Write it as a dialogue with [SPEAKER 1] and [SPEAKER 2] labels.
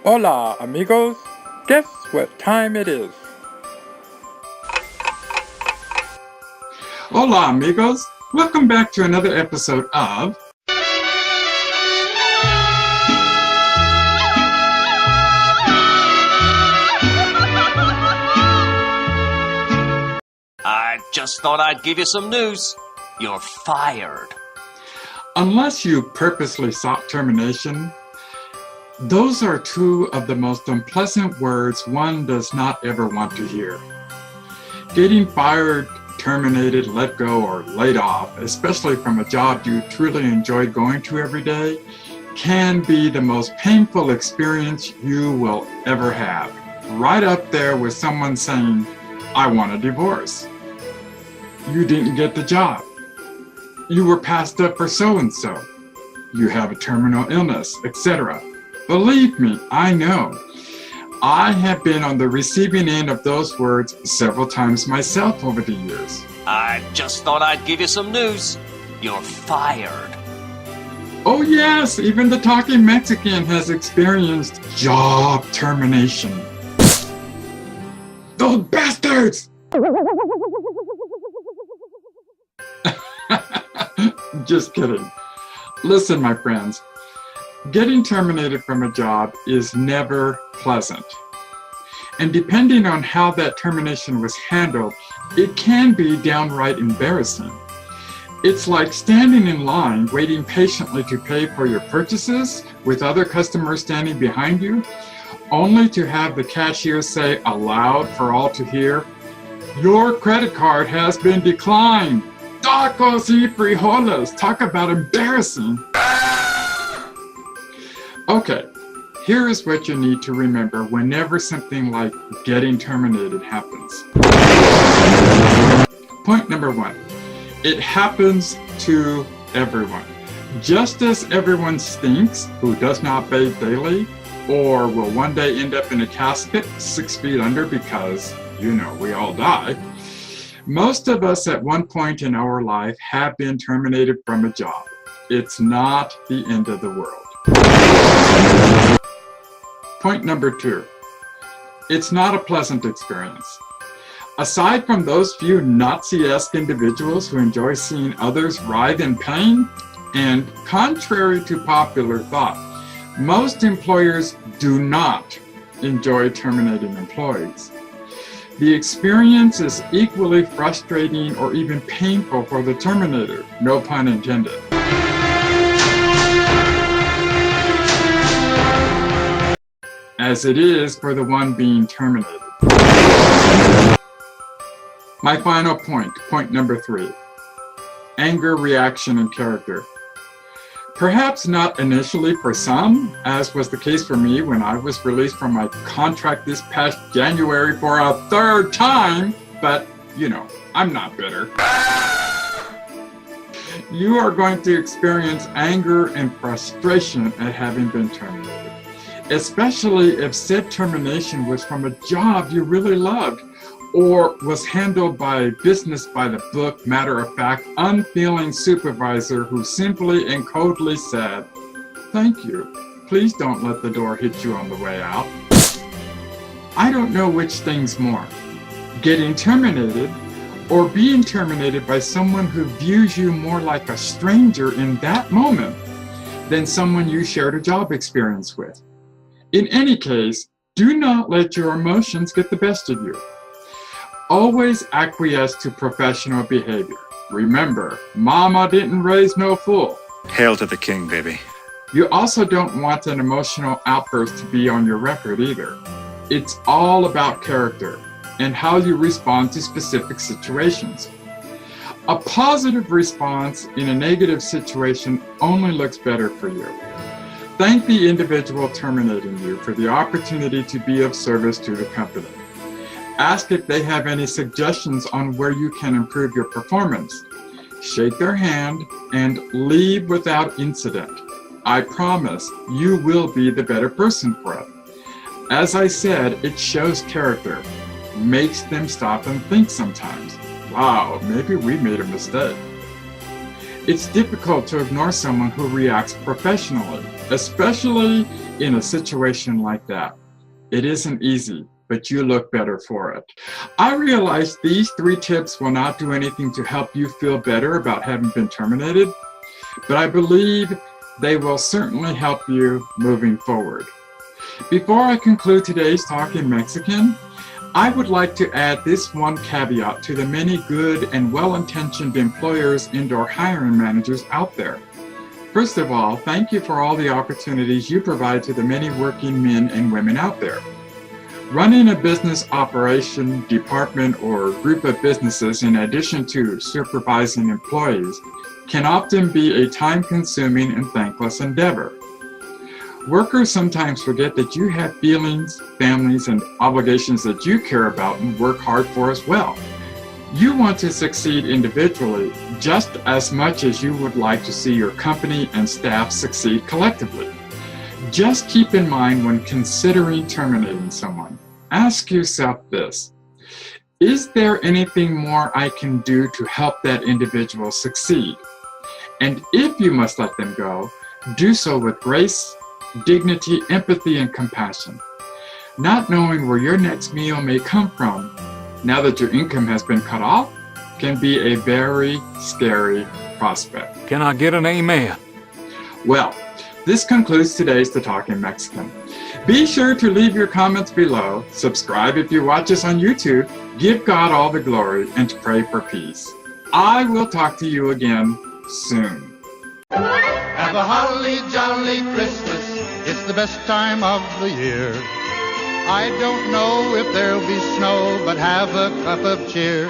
[SPEAKER 1] Hola, amigos. Guess what time it is?
[SPEAKER 2] Hola, amigos. Welcome back to another episode of
[SPEAKER 3] I just thought I'd give you some news. You're fired.
[SPEAKER 2] Unless you purposely sought termination, those are two of the most unpleasant words one does not ever want to hear. Getting fired, terminated, let go, or laid off, especially from a job you truly enjoy going to every day, can be the most painful experience you will ever have. Right up there with someone saying, "I want a divorce." You didn't get the job. You were passed up for so-and-so. You have a terminal illness, etc. Believe me, I know. I have been on the receiving end of those words several times myself over the years.
[SPEAKER 3] I just thought I'd give you some news. You're fired.
[SPEAKER 2] Oh yes, even the talking Mexican has experienced job termination. Those bastards! Just kidding. Listen, my friends, getting terminated from a job is never pleasant. And depending on how that termination was handled, it can be downright embarrassing. It's like standing in line waiting patiently to pay for your purchases with other customers standing behind you, only to have the cashier say aloud for all to hear, "Your credit card has been declined." Tacos y frijoles. Talk about embarrassing. Okay, here is what you need to remember whenever something like getting terminated happens. Point number one, it happens to everyone. Just as everyone stinks who does not bathe daily, or will one day end up in a casket 6 feet under because, we all die. Most of us at one point in our life have been terminated from a job. It's not the end of the world. Point number two, it's not a pleasant experience. Aside from those few Nazi-esque individuals who enjoy seeing others writhe in pain, and contrary to popular thought, most employers do not enjoy terminating employees. The experience is equally frustrating or even painful for the terminator, no pun intended. As it is for the one being terminated. My final point number three, anger, reaction, and character. Perhaps not initially for some, as was the case for me when I was released from my contract this past January for a third time, but I'm not bitter. You are going to experience anger and frustration at having been terminated, especially if said termination was from a job you really loved, or was handled by a business by the book, matter-of-fact, unfeeling supervisor who simply and coldly said, "Thank you. Please don't let the door hit you on the way out." I don't know which stings more, getting terminated or being terminated by someone who views you more like a stranger in that moment than someone you shared a job experience with. In any case, do not let your emotions get the best of you. Always acquiesce to professional behavior. Remember, mama didn't raise no fool.
[SPEAKER 4] Hail to the king, baby.
[SPEAKER 2] You also don't want an emotional outburst to be on your record either. It's all about character and how you respond to specific situations. A positive response in a negative situation only looks better for you. Thank the individual terminating you for the opportunity to be of service to the company. Ask if they have any suggestions on where you can improve your performance. Shake their hand and leave without incident. I promise you will be the better person for it. As I said, it shows character, makes them stop and think sometimes. Wow, maybe we made a mistake. It's difficult to ignore someone who reacts professionally, especially in a situation like that. It isn't easy, but you look better for it. I realize these 3 tips will not do anything to help you feel better about having been terminated, but I believe they will certainly help you moving forward. Before I conclude today's talk in Mexican, I would like to add this one caveat to the many good and well-intentioned employers and/or hiring managers out there. First of all, thank you for all the opportunities you provide to the many working men and women out there. Running a business operation, department, or group of businesses in addition to supervising employees can often be a time-consuming and thankless endeavor. Workers sometimes forget that you have feelings, families, and obligations that you care about and work hard for as well. You want to succeed individually just as much as you would like to see your company and staff succeed collectively. Just keep in mind when considering terminating someone, ask yourself this: is there anything more I can do to help that individual succeed? And if you must let them go, do so with grace, dignity, empathy, and compassion. Not knowing where your next meal may come from, now that your income has been cut off, can be a very scary prospect.
[SPEAKER 4] Can I get an amen?
[SPEAKER 2] Well, this concludes today's The Talking Mexican. Be sure to leave your comments below, subscribe if you watch us on YouTube, give God all the glory, and to pray for peace. I will talk to you again soon.
[SPEAKER 5] Have a holly jolly Christmas, it's the best time of the year. I don't know if there'll be snow, but have a cup of cheer.